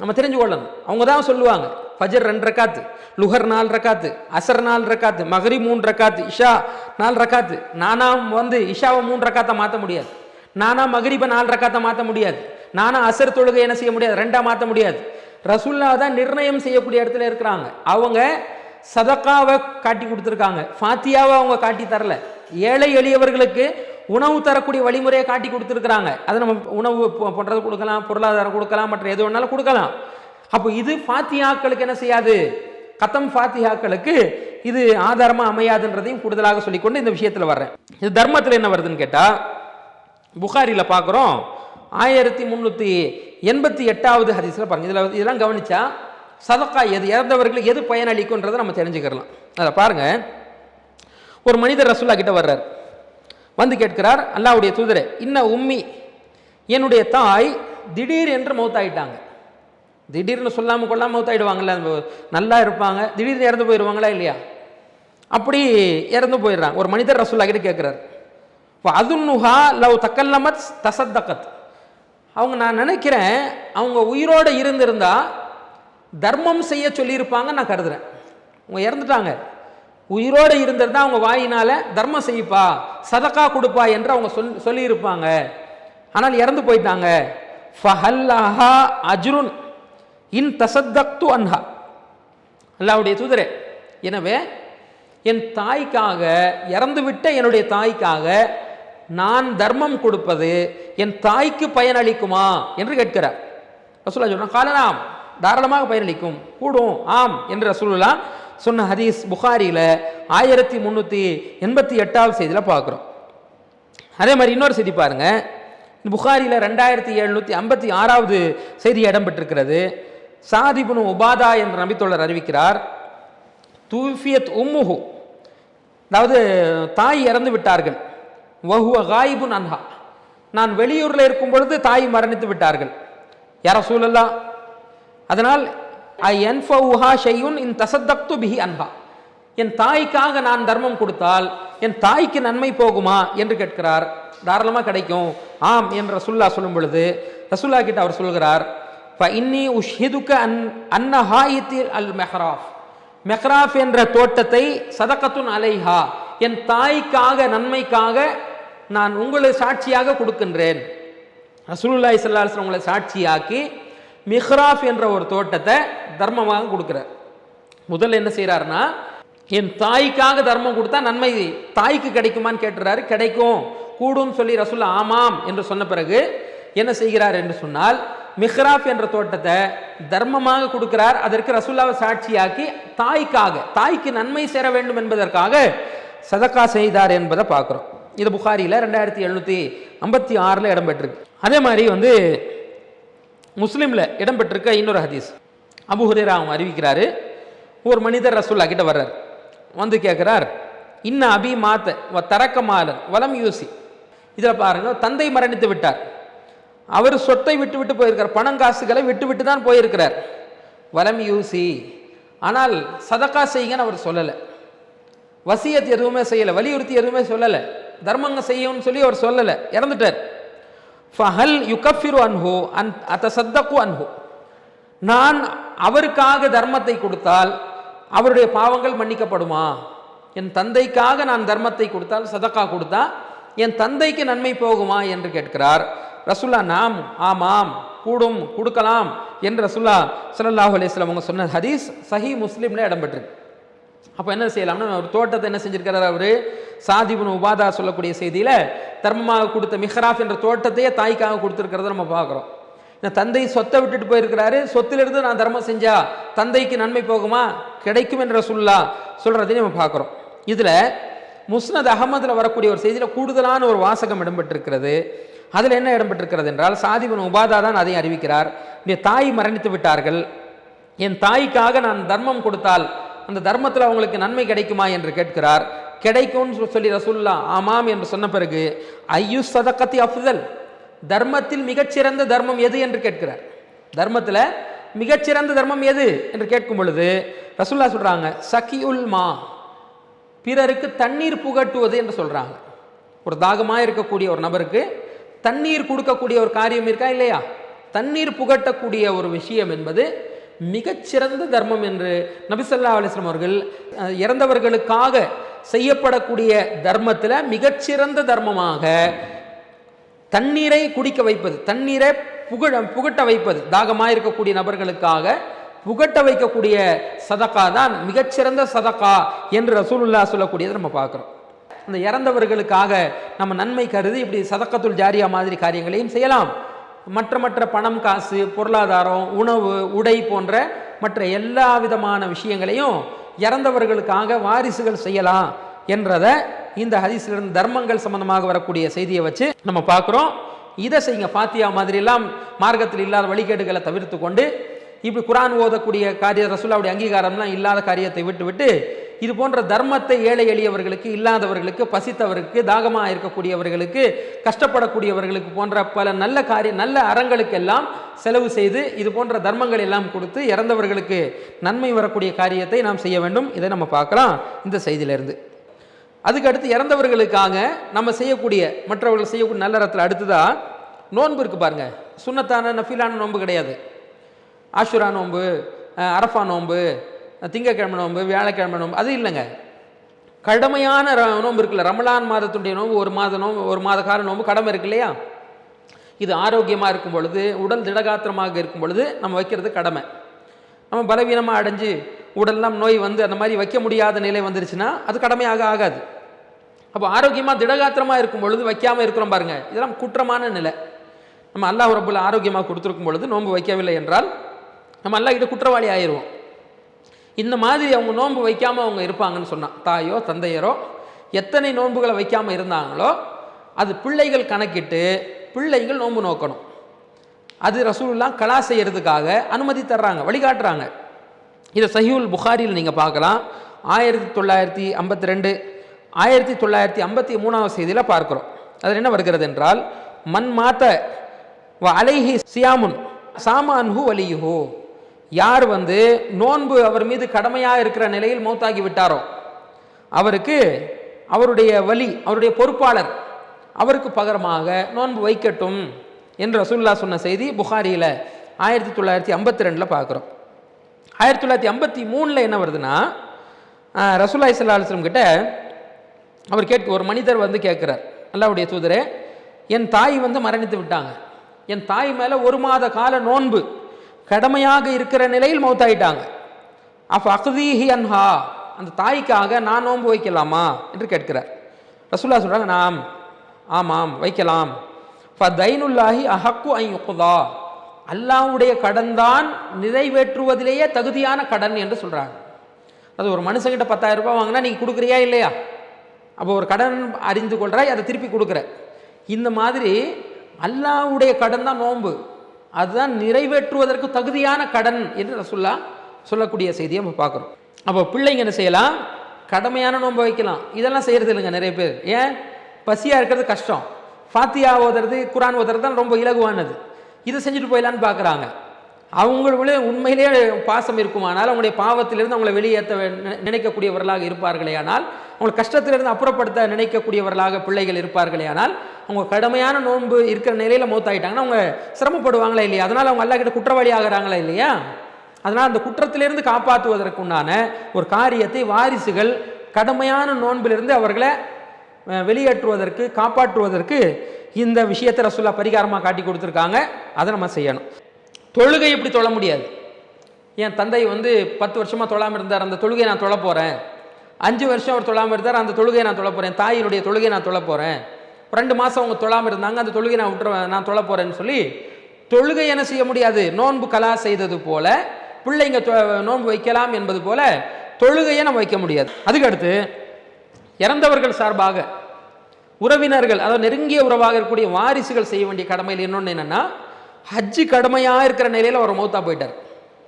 நம்ம தெரிஞ்சு கொள்ளணும். அவங்க தான் சொல்லுவாங்க, ஃபஜர் 2 ரக்காத்து, லுஹர் 4 ரக்காத்து, அசர் 4 ரக்காத்து, மக்ரிப் 3 ரக்காத்து, இஷா 4 ரக்காத்து. நானா இஷாவை 3 ரக்காத்தை மாற்ற முடியாது, நானா மக்ரிபை 4 ரக்காத்தை மாற்ற முடியாது, நானா அசர் தொழுகை என்ன செய்ய முடியாது, 2ஆ மாற்ற முடியாது. ரசூல்லா தான் நிர்ணயம் செய்யக்கூடிய இடத்துல இருக்கிறாங்க. அவங்க சதக்காவை காட்டி கொடுத்துருக்காங்க, ஃபாத்தியாவை அவங்க காட்டி தரல. ஏழை எளியவர்களுக்கு உணவு தரக்கூடிய வழிமுறையை காட்டி கொடுத்துருக்குறாங்க. அதை நம்ம உணவு போன்றது கொடுக்கலாம், பொருளாதாரம் கொடுக்கலாம், மற்ற எது வேணாலும் கொடுக்கலாம். அப்போ இது ஃபாத்தியாக்களுக்கு என்ன செய்யாது, கத்தம் ஃபாத்தியாக்களுக்கு இது ஆதாரமாக அமையாதுன்றதையும் கூடுதலாக சொல்லிக்கொண்டு இந்த விஷயத்தில் வர்றேன். இது தர்மத்தில் என்ன வருதுன்னு கேட்டால், புகாரியில் பார்க்குறோம் 1388வது ஹதீஸில் பாருங்கள். இதெல்லாம் கவனிச்சா சதக்கா எது, இறந்தவர்களுக்கு எது பயனளிக்கும்ன்றதை நம்ம தெரிஞ்சுக்கலாம். அதை பாருங்கள். ஒரு மனிதர் ரசூல்லா கிட்ட வர்றார், வந்து கேட்கிறார், அல்லாஹ்வுடைய தூதரே, இன்ன உம்மி, என்னுடைய தாய் திடீர் என்று மௌத்தாயிட்டாங்க. திடீர்னு சொல்லாமல் கொள்ளாமல் மௌத்தாயிடுவாங்கல்ல, நல்லா இருப்பாங்க, திடீர்னு இறந்து போயிடுவாங்களா இல்லையா? அப்படி இறந்து போயிடுறாங்க. ஒரு மனிதர் ரசூல்லா கிட்ட கேட்குறார், அதுன்னுஹா லவ் தக்கல்லமத் தசத்தகத், அவங்க நான் நினைக்கிறேன் அவங்க உயிரோடு இருந்திருந்தா தர்மம் செய்ய சொல்லியிருப்பாங்க நான் கருதுறேன். அவங்க இறந்துட்டாங்க, உயிரோடு இருந்திருந்தா அவங்க வாயினால தர்மம் செய்யப்பா, சதக்கா கொடுப்பா என்று அவங்க சொல்லியிருப்பாங்க. ஆனால் இறந்து போயிட்டாங்க. ஃபஹல்லஹா அஜ்ருன் இன் தசத்தக்து அன்ஹா, அல்லாஹ்வுடைய தூதரே, எனவே என் தாய்க்காக, இறந்துவிட்ட என்னுடைய தாய்க்காக நான் தர்மம் கொடுப்பது என் தாய்க்கு பயனளிக்குமா என்று கேட்கிறார். ரசூலுல்லாஹ் சொல்றாங்க, காலனாம், தாராளமாக பயனளிக்கும், கூடும், ஆம் என்று ரசூலுல்லாஹ் சொன்ன ஹதீஸ் புகாரியில் 1388வது செய்தியில் பார்க்குறோம். அதே மாதிரி இன்னொரு செய்தி பாருங்க, புகாரியில் 2756வது செய்தி இடம்பெற்றிருக்கிறது. சாத் இப்னு உபாதா என்ற நபித்தோழர் அறிவிக்கிறார், தூஃபியத் உம்முஹு, அதாவது தாய் இறந்து விட்டார்கள், வஹுவ காயிபுன் அன்ஹா, நான் வெளியூரில் இருக்கும் பொழுது தாய் மரணித்து விட்டார்கள். யா ரசூலல்லாஹ், அதனால் ஐயன்ஃபவுஹா ஷையுன் இன் தஸத்தக்து பிஹி அன்ஹா, என் தாய்க்காக நான் தர்மம் கொடுத்தால் என் தாய்க்கு நன்மை போகுமா என்று கேட்கிறார். தாராளமாக கிடைக்கும், ஆம் என்று ரசூலுல்லாஹ் சொல்லும் பொழுது ரசூலுல்லாஹ் கிட்ட அவர் சொல்கிறார், ஃபஇன்னி உஷ்ஹிதுக அன்ன ஹாயித்தில் அல் மெஹ்ராஃப், மெஹ்ராஃப் என்ற தோட்டத்தை சதகத்துன் அலைஹா, என் தாய்க்காக நன்மைக்காக நான் உங்களை சாட்சியாக கொடுக்கின்றேன். ரசூலுல்லாஹி ஸல்லல்லாஹு அலைஹி வஸல்லம் உங்களை சாட்சியாக்கி மிஹ்ராஃப் என்ற ஒரு தோட்டத்தை தர்மமாக கொடுக்குறார். முதல்ல என்ன செய்கிறாருன்னா, என் தாய்க்காக தர்மம் கொடுத்தா நன்மை தாய்க்கு கிடைக்குமான்னு கேட்டுறாரு. கிடைக்கும், கூடும் சொல்லி ரசூலுல்லாஹ் ஆமாம் என்று சொன்ன பிறகு என்ன செய்கிறார் என்று சொன்னால், மிஹ்ராஃப் என்ற தோட்டத்தை தர்மமாக கொடுக்கிறார். அதற்கு ரசூலுல்லாஹ்வை சாட்சியாக்கி தாய்க்காக, தாய்க்கு நன்மை சேர வேண்டும் என்பதற்காக சதக்கா செய்தார் என்பதை பார்க்குறோம். இது புகாரியில் 2756 இடம்பெற்றிருக்கு. அதே மாதிரி முஸ்லீமில் இடம்பெற்றிருக்க இன்னொரு ஹதீஸ், அபூ ஹுரைரா அவங்க அறிவிக்கிறாரு, ஒரு மனிதர் ரசூலுல்லாஹ் கிட்ட வர்றார், வந்து கேட்குறார், இன்ன அபி மாத்த தரக்க மாலன் வலம் யூசி, இதில் பாருங்க, தந்தை மரணித்து விட்டார், அவர் சொத்தை விட்டு விட்டு போயிருக்கிறார், பணம் காசுகளை விட்டு விட்டு தான் போயிருக்கிறார். வலம் யூசி, ஆனால் சதக்கா செய்யுங்கன்னு அவர் சொல்லலை, வசியத் எதுவுமே செய்யலை, வலியுறுத்தி எதுவுமே சொல்லலை, தர்மங்க செய்யணும்னு சொல்லி அவர் சொல்லலை, இறந்துட்டார். ஃபஹல் யுகஃபிரு அன்ஹு அன் அத்தசத்தகு அன்ஹு, நான் அவருக்காக தர்மத்தை கொடுத்தால் அவருடைய பாவங்கள் மன்னிக்கப்படுமா? என் தந்தைக்காக நான் தர்மத்தை கொடுத்தால், சதக்கா கொடுத்தா என் தந்தைக்கு நன்மை போகுமா என்று கேட்கிறார். ரசூல்லா நாம் ஆமாம் கூடும் கொடுக்கலாம் என்று ரசூல்லா ஸல்லல்லாஹு அலைஹி வஸல்லம் அவங்க சொன்ன ஹதீஸ் சஹீஹ் முஸ்லிம்ல இடம்பெற்றிருக்கு. அப்போ என்ன செய்யலாம்னா, ஒரு தோட்டத்தை என்ன செஞ்சிருக்கிறார் அவர், சாத் இப்னு உபாதா சொல்லக்கூடிய செய்தியில தர்மமாக கொடுத்த மிஹ்ராஃப் என்ற தோட்டத்தையே தாய்க்காக கொடுத்துருக்கிறத நம்ம பார்க்குறோம். இந்த தந்தை சொத்தை விட்டுட்டு போயிருக்கிறாரு, சொத்திலிருந்து நான் தர்மம் செஞ்சா தந்தைக்கு நன்மை போகுமா? கிடைக்கும் என்ற ரசூலுல்லாஹ் சொல்றதையும் நம்ம பார்க்குறோம். இதுல முஸ்னத் அஹமதுல வரக்கூடிய ஒரு செய்தியில கூடுதலான ஒரு வாசகம் இடம்பெற்றிருக்கிறது. அதில் என்ன இடம்பெற்றிருக்கிறது என்றால், சாத் இப்னு உபாதா தான் அதை அறிவிக்கிறார். என் தாய் மரணித்து விட்டார்கள், என் தாய்க்காக நான் தர்மம் கொடுத்தால் அந்த தர்மத்தில் அவங்களுக்கு நன்மை கிடைக்குமா என்று கேட்கிறார். கிடைக்கும்னு சொல்லி ரசூலுல்லாஹ் ஆமாம் என்று சொன்ன பிறகு ஐயு சதக்கத்தி அஃதல், தர்மத்தில் மிகச்சிறந்த தர்மம் எது என்று கேட்கிறார். தர்மத்தில் மிகச்சிறந்த தர்மம் எது என்று கேட்கும் பொழுது ரசூலுல்லாஹ் சொல்றாங்க சகியுல் மா, பிறருக்கு தண்ணீர் புகட்டுவது என்று சொல்றாங்க. ஒரு தாகமாக இருக்கக்கூடிய ஒரு நபருக்கு தண்ணீர் கொடுக்கக்கூடிய ஒரு காரியம் இருக்கா இல்லையா? தண்ணீர் புகட்டக்கூடிய ஒரு விஷயம் என்பது மிகச்சிறந்த தர்மம் என்று நபி ஸல்லல்லாஹு அலைஹி வஸல்லம் அவர்கள் இறந்தவர்களுக்காக செய்யப்படக்கூடிய தர்மத்தில் மிகச்சிறந்த தர்மமாக தண்ணீரை குடிக்க வைப்பது, தண்ணீரை புகட்ட வைப்பது, தாகமாக இருக்கக்கூடிய நபர்களுக்காக புகட்ட வைக்கக்கூடிய சதக்கா தான் மிகச்சிறந்த சதக்கா என்று ரசூலுல்லாஹ் சொல்லக்கூடியதை நம்ம பார்க்குறோம். இந்த இறந்தவர்களுக்காக நம்ம நன்மை கருதி இப்படி சதக்கத்துல் ஜாரியா மாதிரி காரியங்களையும் செய்யலாம். மற்ற பணம் காசு பொருளாதாரம் உணவு உடை போன்ற மற்ற எல்லா விதமான விஷயங்களையும் இறந்தவர்களுக்காக வாரிசுகள் செய்யலாம் என்றதை இந்த ஹதீஸிலிருந்து தர்மங்கள் சம்பந்தமாக வரக்கூடிய செய்தியை வச்சு நம்ம பார்க்குறோம். இதை செய்யுங்க, ஃபாத்தியா மாதிரிலாம் மார்க்கத்தில் இல்லாத வழிகேடுகளை தவிர்த்து கொண்டு இப்படி குரான் ஓதக்கூடிய காரிய ரசூலுல்லாஹ்வுடைய அங்கீகாரம்லாம் இல்லாத காரியத்தை விட்டு இது போன்ற தர்மத்தை ஏழை எளியவர்களுக்கு, இல்லாதவர்களுக்கு, பசித்தவருக்கு, தாகமாக இருக்கக்கூடியவர்களுக்கு, கஷ்டப்படக்கூடியவர்களுக்கு போன்ற பல நல்ல அறங்களுக்கெல்லாம் செலவு செய்து இது போன்ற தர்மங்கள் எல்லாம் கொடுத்து இறந்தவர்களுக்கு நன்மை வரக்கூடிய காரியத்தை நாம் செய்ய வேண்டும். இதை நம்ம பார்க்கலாம் இந்த செய்தியிலிருந்து. அதுக்கு அடுத்து இறந்தவர்களுக்காக நம்ம செய்யக்கூடிய மற்றவர்கள் செய்யக்கூடிய நல்லறத்தில் அடுத்ததா நோன்பு இருக்கு பாருங்க. சுன்னத்தான நஃபிலான நோன்பு கிடையாது. ஆஷுரா நோன்பு, அரஃபா நோன்பு, திங்கக்கிழமை நோன்பு, வியாழக்கிழமை நோன்பு அது இல்லைங்க. கடமையான நோன்பு இருக்குல்ல, ரமலான் மாதத்துடைய நோன்பு, ஒரு மாத கால நோன்பு கடமை இருக்கு இல்லையா? இது ஆரோக்கியமாக இருக்கும் பொழுது, உடல் திடகாத்திரமாக இருக்கும் பொழுது நம்ம வைக்கிறது கடமை. நம்ம பலவீனமாக அடைஞ்சு உடல்லாம் நோய் வந்து அந்த மாதிரி வைக்க முடியாத நிலை வந்துருச்சுன்னா அது கடமையாக ஆகாது. அப்போ ஆரோக்கியமாக திடகாத்திரமாக இருக்கும் பொழுது வைக்காமல் இருக்கிறோம் பாருங்க, இதெல்லாம் குற்றமான நிலை. நம்ம அல்லாஹ் ரப்புல் ஆரோக்கியமாக கொடுத்துருக்கும் பொழுது நோன்பு வைக்கவில்லை என்றால் நம்ம அல்லாஹ் கிட்ட குற்றவாளி ஆயிடுவோம். இந்த மாதிரி அவங்க நோன்பு வைக்காமல் அவங்க இருப்பாங்கன்னு சொன்னால், தாயோ தந்தையரோ எத்தனை நோன்புகளை வைக்காமல் இருந்தாங்களோ அது பிள்ளைகள் கணக்கிட்டு பிள்ளைகள் நோன்பு நோக்கணும். அது ரசூலுல்லாஹ் கலா செய்யறதுக்காக அனுமதி தர்றாங்க, வழிகாட்டுறாங்க. இதை சஹீஹுல் புகாரியில் நீங்கள் பார்க்கலாம். 1952 1953 செய்தியில் பார்க்கிறோம். அதில் என்ன வருகிறது என்றால், மன் மாத்த வ அலைஹி சியாமுன் சாமான்ஹு வலியுஹு, யார் வந்து நோன்பு அவர் மீது கடமையாக இருக்கிற நிலையில் மௌத்தாகி விட்டாரோ அவருக்கு அவருடைய வலி, அவருடைய பொறுப்பாளர் அவருக்கு பகரமாக நோன்பு வைக்கட்டும் என்று ரசூலுல்லாஹ் சொன்ன செய்தி புகாரியில் 1952 பார்க்குறோம். 1953 என்ன வருதுன்னா, ரசூலுல்லாஹி ஸல்லல்லாஹு அலைஹி வஸல்லம் கிட்ட அவர் ஒரு மனிதர் வந்து கேட்குறார், அல்லாஹ்வுடைய தூதரே, என் தாய் வந்து மரணித்து விட்டாங்க, என் தாய் மேலே 1 மாத கால நோன்பு கடமையாக இருக்கிற நிலையில் மௌத்தாயிட்டாங்க, அஃப் அக்தீஹி அன்ஹா, அந்த தாய்க்காக நான் நோன்பு வைக்கலாமா என்று கேட்கிறார். ரசூலுல்லாஹ் சொல்கிறாங்க, நாம் ஆமாம் வைக்கலாம். ஃபதைனுல்லாஹி அஹக்கு அன் யுக்தா, அல்லாஹ்வுடைய கடன் தான் நிறைவேற்றுவதிலேயே தகுதியான கடன் என்று சொல்கிறாங்க. அது ஒரு மனுஷங்கிட்ட 10,000 ரூபாய் வாங்கினா நீங்கள் கொடுக்குறியா இல்லையா? அப்போ ஒரு கடன் அறிந்து கொள்றாய், அதை திருப்பி கொடுக்குற. இந்த மாதிரி அல்லாஹ்வுடைய கடன் தான் நோன்பு, அதுதான் நிறைவேற்றுவதற்கு தகுதியான கடன் என்று ரசூலுல்லாஹ் சொல்லக்கூடிய செய்தியை நம்ம பார்க்குறோம். அப்போ பிள்ளைங்க என்ன செய்யலாம், கடமையான நோன்பு வைக்கலாம். இதெல்லாம் செய்கிறது இல்லைங்க நிறைய பேர். ஏன்? பசியாக இருக்கிறது கஷ்டம், ஃபாத்தியா ஓதுறது, குரான் ஓதுறது தான் ரொம்ப இலகுவானது. இதை செஞ்சுட்டு போயிடலான்னு பார்க்குறாங்க. அவங்களுடைய உண்மையிலேயே பாசம் இருக்குமானால், அவங்களுடைய பாவத்திலிருந்து அவங்களை வெளியேற்ற நினைக்கக்கூடியவர்களாக இருப்பார்களே ஆனால், அவங்களை கஷ்டத்திலிருந்து அப்புறப்படுத்த நினைக்கக்கூடியவர்களாக பிள்ளைகள் இருப்பார்களே ஆனால், அவங்க கடுமையான நோன்பு இருக்கிற நிலையில் மௌத்தாயிட்டாங்கன்னா அவங்க சிரமப்படுவாங்களா இல்லையா? அதனால் அவங்க அல்லாஹ் கிட்ட குற்றவாளி ஆகிறாங்களா இல்லையா? அதனால் அந்த குற்றத்திலிருந்து காப்பாற்றுவதற்குண்டான ஒரு காரியத்தை வாரிசுகள் கடுமையான நோன்பிலிருந்து அவர்களை வெளியேற்றுவதற்கு, காப்பாற்றுவதற்கு இந்த விஷயத்தை ரசூலுல்லாஹ் பரிகாரமாக காட்டி கொடுத்துருக்காங்க. அதை நம்ம செய்யணும். தொழுகை எப்படி தொழ முடியாது? என் தந்தை 10 வருஷமாக தொழாமல் இருந்தார், அந்த தொழுகையை நான் தொழ போகிறேன். 5 வருஷம் அவர் தொழாமல் இருந்தார், அந்த தொழுகையை நான் தொழ போகிறேன். தாயினுடைய தொழுகையை நான் தொழ போகிறேன். 2 மாதம் அவங்க தொழாமல் இருந்தாங்க, அந்த தொழுகையை நான் தொழ போகிறேன்னு சொல்லி தொழுகை என்ன செய்ய முடியாது? நோன்பு கலா செய்தது போல பிள்ளைங்க நோன்பு வைக்கலாம் என்பது போல தொழுகையை நம்ம வைக்க முடியாது. அதுக்கடுத்து இறந்தவர்கள் சார்பாக உறவினர்கள், அதாவது நெருங்கிய உறவாக இருக்கக்கூடிய வாரிசுகள் செய்ய வேண்டிய கடமையில் இன்னொன்று என்னென்னா, ஹஜ்ஜு கடமையாக இருக்கிற நிலையில் அவர் மௌத்தா போயிட்டார்.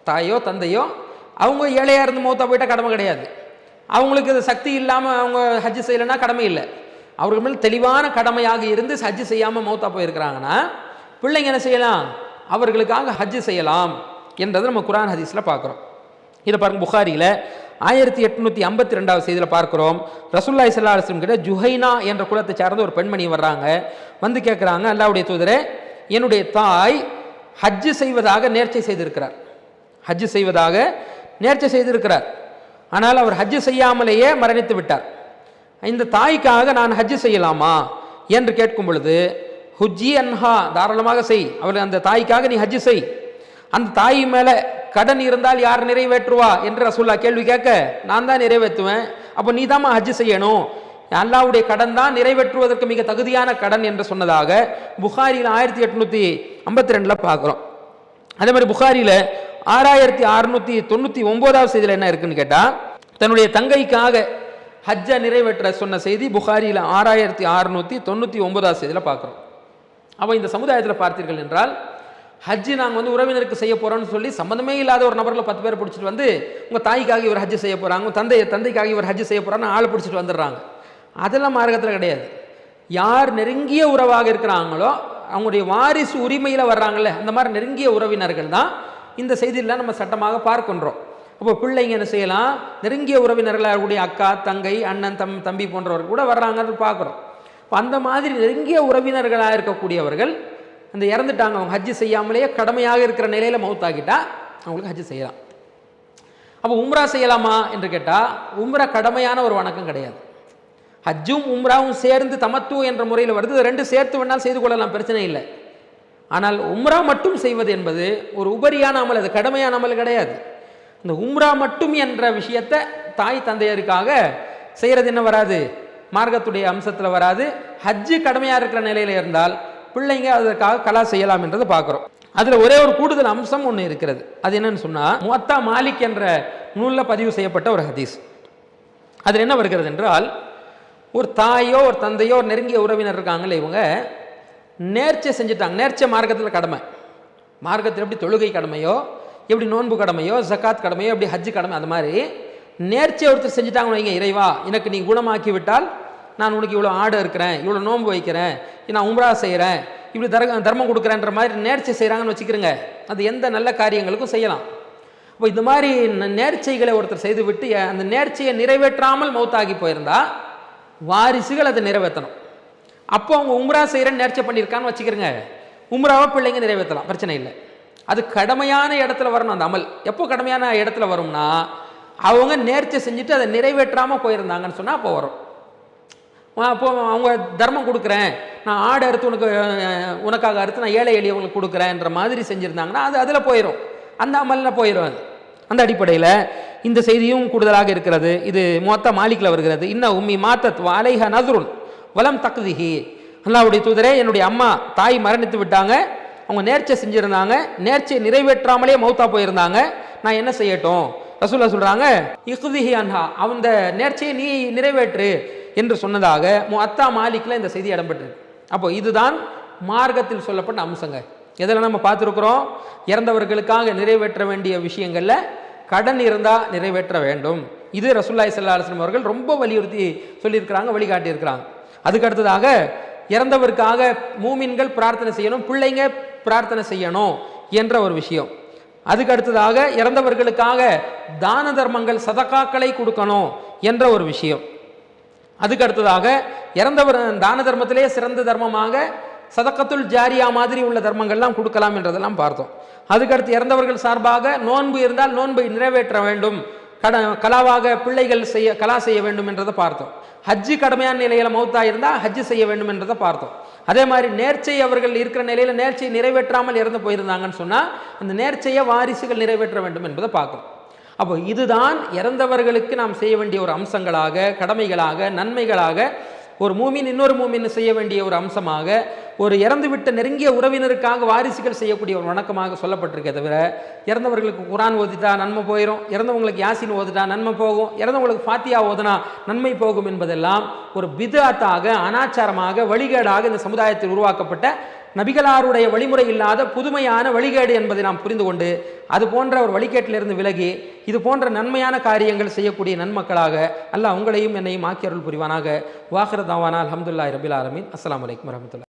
தாயோ தந்தையோ அவங்க ஏழையாக இருந்து மௌத்தா போயிட்டால் கடமை கிடையாது. அவங்களுக்கு இது சக்தி இல்லாமல் அவங்க ஹஜ்ஜு செய்யலைன்னா கடமை இல்லை. அவர்கள் மேல் தெளிவான கடமையாக இருந்து ஹஜ்ஜு செய்யாமல் மௌத்தா போயிருக்கிறாங்கன்னா பிள்ளைங்க என்ன செய்யலாம்? அவர்களுக்காக ஹஜ்ஜு செய்யலாம் என்றதை நம்ம குர்ஆன் ஹதீஸில் பார்க்குறோம். இதை பாருங்க, புகாரியில் 1852 செய்தியில் பார்க்கிறோம். ரசூலுல்லாஹி ஸல்லல்லாஹு அலைஹி வஸல்லம் கிட்ட ஜுஹைனா என்ற குலத்தை சார்ந்த ஒரு பெண்மணி வர்றாங்க. கேட்குறாங்க, அல்லாஹ்வுடைய தூதரே, என்னுடைய தாய் ஹஜ்ஜு செய்வதாக நேர்ச்சை செய்திருக்கிறார். ஹஜ்ஜு செய்வதாக நேர்ச்சை செய்திருக்கிறார். ஆனால் அவர் ஹஜ்ஜு செய்யாமலேயே மரணித்து விட்டார். இந்த தாய்க்காக நான் ஹஜ்ஜு செய்யலாமா என்று கேட்கும் பொழுது, ஹுஜ்ஜி அன்ஹா, தாராளமாக செய். அவள் அந்த தாய்க்காக நீ ஹஜ்ஜு செய். அந்த தாய் மேலே கடன் இருந்தால் யார் நிறைவேற்றுவா என்று ரசூலுல்லாஹ் கேள்வி கேட்க, நான் தான் நிறைவேற்றுவேன். அப்போ நீ தான் ஹஜ்ஜு செய்யணும், அல்லாஹ்வுடைய கடன் தான் நிறைவேற்றுவதற்கு மிக தகுதியான கடன் என்று சொன்னதாக புகாரியில் 1852 பார்க்குறோம். அதே மாதிரி புகாரியில் 6699 செய்தியில் என்ன இருக்குன்னு கேட்டால், தன்னுடைய தங்கைக்காக ஹஜ்ஜை நிறைவேற்ற சொன்ன செய்தி புகாரியில் 6699 செய்தியில் பார்க்குறோம். அப்போ இந்த சமுதாயத்தில் பார்த்தீர்கள் என்றால், ஹஜ்ஜு நாங்கள் உறவினருக்கு செய்ய போகிறோம்னு சொல்லி சம்மந்தமே இல்லாத ஒரு நபரில் 10 பேர் பிடிச்சிட்டு வந்து, உங்கள் தாய்க்காக இவர் ஹஜ்ஜு செய்ய போகிறாங்க, உங்கள் தந்தைக்காக இவர் ஹஜ்ஜு செய்ய போகிறான்னு ஆளை பிடிச்சிட்டு வந்துடுறாங்க. அதெல்லாம் மார்க்கத்தில் கிடையாது. யார் நெருங்கிய உறவாக இருக்கிறாங்களோ அவங்களுடைய வாரிசு உரிமையில் வர்றாங்கல்ல, அந்த மாதிரி நெருங்கிய உறவினர்கள் தான் இந்த செய்தியெல்லாம் நம்ம சட்டமாக பார்க்கின்றோம். அப்போ பிள்ளைங்க என்ன செய்யலாம்? நெருங்கிய உறவினர்களாக அக்கா, தங்கை, அண்ணன், தம்பி போன்றவர்கள் கூட வர்றாங்கன்னு பார்க்குறோம். இப்போ அந்த மாதிரி நெருங்கிய உறவினர்களாக இருக்கக்கூடியவர்கள் அந்த இறந்துட்டாங்க, அவங்க ஹஜ்ஜு செய்யாமலேயே கடமையாக இருக்கிற நிலையில் மௌத்தாகிட்டா அவங்களுக்கு ஹஜ்ஜு செய்யலாம். அப்போ உம்ரா செய்யலாமா என்று கேட்டால், உம்ரா கடமையான ஒரு வணக்கம் கிடையாது. ஹஜ்ஜும் உம்ராவும் சேர்ந்து தமத்து என்ற முறையில் வருது. ரெண்டு சேர்த்து வேணால் செய்து கொள்ளலாம், பிரச்சனை இல்லை. ஆனால் உம்ரா மட்டும் செய்வது என்பது ஒரு உபரியான அமல், அது கடமையான அமல் கிடையாது. இந்த உம்ரா மட்டும் என்ற விஷயத்தை தாய் தந்தையருக்காக செய்கிறது என்ன வராது? மார்க்கத்துடைய அம்சத்தில் வராது. ஹஜ்ஜு கடமையாக இருக்கிற நிலையில் இருந்தால் பிள்ளைங்க அதற்காக கலா செய்யலாம் என்றதை பார்க்குறோம். அதில் ஒரே ஒரு கூடுதல் அம்சம் ஒன்று இருக்கிறது. அது என்னன்னு சொன்னால், முவத்தா மாலிக் என்ற நூலில் பதிவு செய்யப்பட்ட ஒரு ஹதீஸ். அதில் என்ன வருகிறது என்றால், ஒரு தாயோ ஒரு தந்தையோ ஒரு நெருங்கிய உறவினர் இருக்காங்களே, இவங்க நேர்ச்சை செஞ்சுட்டாங்க. நேர்ச்சை மார்க்கத்தில் கடமை. மார்க்கத்தில் எப்படி தொழுகை கடமையோ, எப்படி நோன்பு கடமையோ, ஜக்காத் கடமையோ, எப்படி ஹஜ்ஜு கடமை, அது மாதிரி நேர்ச்சை ஒருத்தர் செஞ்சுட்டாங்கன்னு வைங்க, இறைவா எனக்கு நீ குணமாக்கி விட்டால் நான் உனக்கு இவ்வளோ ஆடு இருக்கிறேன், இவ்வளோ நோன்பு வைக்கிறேன், நான் உம்ரா செய்கிறேன், இப்படி தர்மம் கொடுக்குறேன்ற மாதிரி நேர்ச்சை செய்கிறாங்கன்னு வச்சுக்கிறேங்க. அது எந்த நல்ல காரியங்களுக்கும் செய்யலாம். இப்போ இந்த மாதிரி நேர்ச்சைகளை ஒருத்தர் செய்துவிட்டு அந்த நேர்ச்சையை நிறைவேற்றாமல் மௌத்தாகி போயிருந்தா வாரிசுகள் அதை நிறைவேற்றணும். அப்போ அவங்க உம்ரா செய்கிறேன்னு நேர்ச்சை பண்ணியிருக்கான்னு வச்சுக்கிறேங்க, உம்ராவை பிள்ளைங்க நிறைவேற்றலாம், பிரச்சனை இல்லை. அது கடமையான இடத்துல வரணும். அந்த அமல் எப்போ கடமையான இடத்துல வரும்னா, அவங்க நேர்ச்சை செஞ்சுட்டு அதை நிறைவேற்றாமல் போயிருந்தாங்கன்னு சொன்னால் அப்போ வரும். அப்போ அவங்க தர்மம் கொடுக்குறேன், நான் ஆடு அறுத்து உனக்காக அறுத்து நான் ஏழை எளியவங்களுக்கு கொடுக்குறேன்ற மாதிரி செஞ்சுருந்தாங்கன்னா அது அதில் போயிடும், அந்த அமலில் போயிடும். அது அந்த அடிப்படையில் இந்த செய்தியும் கூடுதலாக இருக்கிறது. இது முவத்தா மாலிக்கில் வருகிறது. இன்ன உம்மி மாத்தத் அலைஹா நதுருன் வலம் தக்திஹி, அல்லாஹ்வுடைய தூதரே, என்னுடைய அம்மா தாய் மரணித்து விட்டாங்க, அவங்க நேர்ச்சை செஞ்சுருந்தாங்க, நேர்ச்சையை நிறைவேற்றாமலே மௌத்தா போயிருந்தாங்க, நான் என்ன செய்யட்டும்? ரசூலுல்லாஹ் சொல்கிறாங்க, இக்திஹி அன்ஹா, அந்த நேர்ச்சையை நீ நிறைவேற்று என்று சொன்னதாக முவத்தா மாலிக்கில் இந்த செய்தி இடம்பெற்றிருக்கு. அப்போ இதுதான் மார்க்கத்தில் சொல்லப்பட்ட அம்சங்க. எதில் நம்ம பார்த்துருக்குறோம்? இறந்தவர்களுக்காக நிறைவேற்ற வேண்டிய விஷயங்களில் கடன் இருந்தால் நிறைவேற்ற வேண்டும். இது ரசூலுல்லாஹி ஸல்லல்லாஹு அலைஹி வஸல்லம் அவர்கள் ரொம்ப வலியுறுத்தி சொல்லியிருக்கிறாங்க, வழிகாட்டியிருக்கிறாங்க. அதுக்கு அடுத்ததாக இறந்தவருக்காக மூமின்கள் பிரார்த்தனை செய்யணும், பிள்ளைங்க பிரார்த்தனை செய்யணும் என்ற ஒரு விஷயம். அதுக்கு அடுத்ததாக இறந்தவர்களுக்காக தான தர்மங்கள் சதகாக்களை கொடுக்கணும் என்ற ஒரு விஷயம். அதுக்கு அடுத்ததாக இறந்தவர் தான தர்மத்திலே சிறந்த தர்மமாக சதக்கத்துல் ஜாரியா மாதிரி உள்ள தர்மங்கள்லாம் கொடுக்கலாம் என்றதெல்லாம் பார்த்தோம். அதுக்கடுத்து இறந்தவர்கள் சார்பாக நோன்பு இருந்தால் நோன்பை நிறைவேற்ற வேண்டும், கலாவாக பிள்ளைகள் கலா செய்ய வேண்டும் என்றதை பார்த்தோம். ஹஜ்ஜு கடமையான நிலையில மௌத்தா இருந்தால் ஹஜ்ஜு செய்ய வேண்டும் என்றதை பார்த்தோம். அதே மாதிரி நேர்ச்சை அவர்கள் இருக்கிற நிலையில நேர்ச்சையை நிறைவேற்றாமல் இறந்து போயிருந்தாங்கன்னு சொன்னா அந்த நேர்ச்சையை வாரிசுகள் நிறைவேற்ற வேண்டும் என்பதை பார்க்கணும். அப்போ இதுதான் இறந்தவர்களுக்கு நாம் செய்ய வேண்டிய ஒரு அம்சங்களாக, கடமைகளாக, நன்மைகளாக, ஒரு மூமின் இன்னொரு மூமின் செய்ய வேண்டிய ஒரு அம்சமாக, ஒரு இறந்துவிட்ட நெருங்கிய உறவினருக்காக வாரிசுகள் செய்யக்கூடிய ஒரு வணக்கமாக சொல்லப்பட்டிருக்கே தவிர, இறந்தவர்களுக்கு குரான் ஓதிட்டா நன்மை போயிடும், இறந்தவங்களுக்கு யாசின் ஓதிட்டா நன்மை போகும், இறந்தவங்களுக்கு ஃபாத்தியா ஓதுனா நன்மை போகும் என்பதெல்லாம் ஒரு பித்அத்தாக, அனாச்சாரமாக, வழிகேடாக இந்த சமுதாயத்தில் உருவாக்கப்பட்ட நபிகளாருடைய வழிமுறை இல்லாத புதுமையான வழிகேடு என்பதை நாம் புரிந்து கொண்டு அது போன்ற ஒரு வழிகேட்டிலிருந்து விலகி இது போன்ற நன்மையான காரியங்கள் செய்யக்கூடிய நன்மக்களாக அல்லாஹ் உங்களையும் என்னையும் ஆக்கியருள் புரிவானாக. வாஹிர தாவானா அல்ஹம்துலில்லாஹி ரபில் ஆலமீன். அஸ்ஸலாமு அலைக்கும் வரஹ்மத்துல்லாஹி.